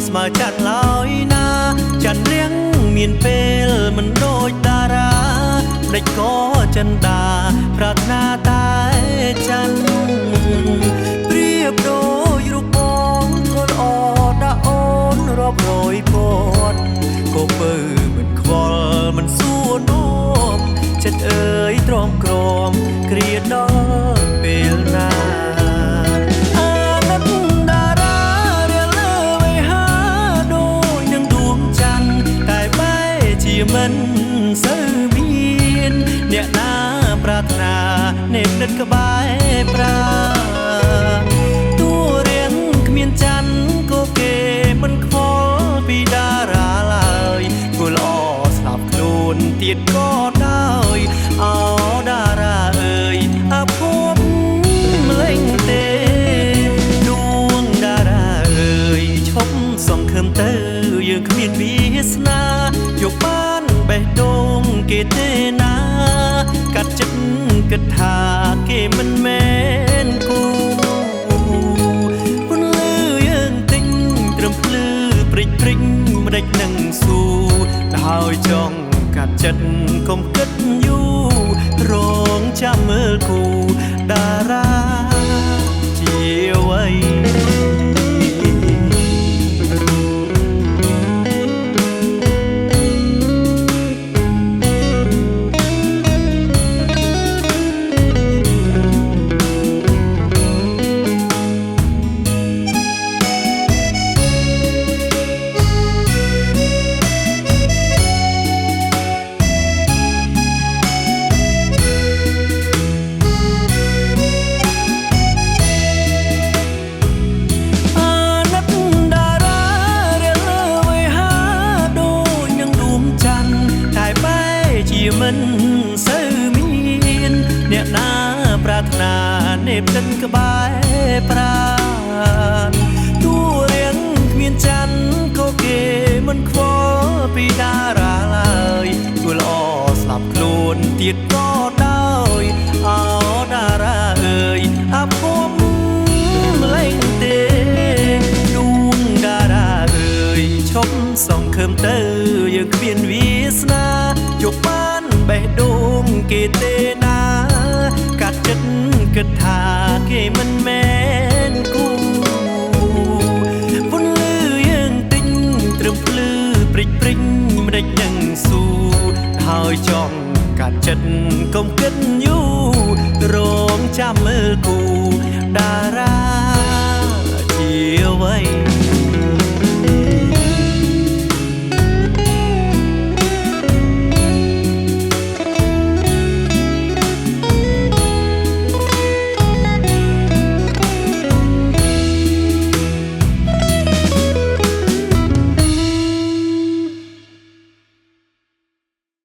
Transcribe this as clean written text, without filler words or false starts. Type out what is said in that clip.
ស្មើចាត់ឡើយណាចាន់រៀងមានពេលមិនដូចតារាភ្លេចក៏ចិនដាប្រាថ្នាតែចាន់ប្រៀបដូចរូបបងធ្វើល្អដាក់អូនរាប់រយពតក៏ពើមិនខ្វល់មិនសួរនាំចិត្តអើយទ្រាំក្រមគ្រាដល់ពេលណាមិនសូវមានអ្នកណាប្រាថ្នានេបនិតក្បែរប្រាតួរៀងគ្មានច័ន្ទក៏គេមិនខ្វល់ពីតារាឡើយគួរល្អស្លាប់ខ្លួនទៀតក៏ដោយអោតារាអើយអាភពម្លេងទេដួងតារាអើយឈប់សង្ឃឹមទៅយើងគ្មានវាសនាយកបានបេះដូងគេទេណាកាត់ចិត្តគិតថាគេមិនមែនគូពន្លឺយើងទិញត្រឹមភ្លឺព្រិចព្រិចម្ដេចនឹងស៊ូហើយចង់កាត់ចិត្តកុំគិតយូររងចាំមើលគូតារាជាអ្វីមិនសូវមានអ្នកណាប្រាថ្នានេបនិតក្បែរប្រាណតួរៀងគ្មានច័ន្ទក៏គេមិនខ្វល់ពីតារាឡើយគួរល្អស្លាប់ខ្លួនទៀតក៏ដោយអោតារាអើយអាភពម្លេងទេដួងតារាអើយឈប់សង្ឃឹមទៅយើងគ្មានវាសនាយកបានបេះដូងគេទេណាកាត់ចិត្តគិតថាគេមិនមែនគូពន្លឺយើងទិញត្រឹមភ្លឺព្រិចព្រិចម្ដេចនឹងស៊ូហើយចង់កាត់ចិត្តកុំគិតយូររងចាំមើលគូតារាជាអ្វី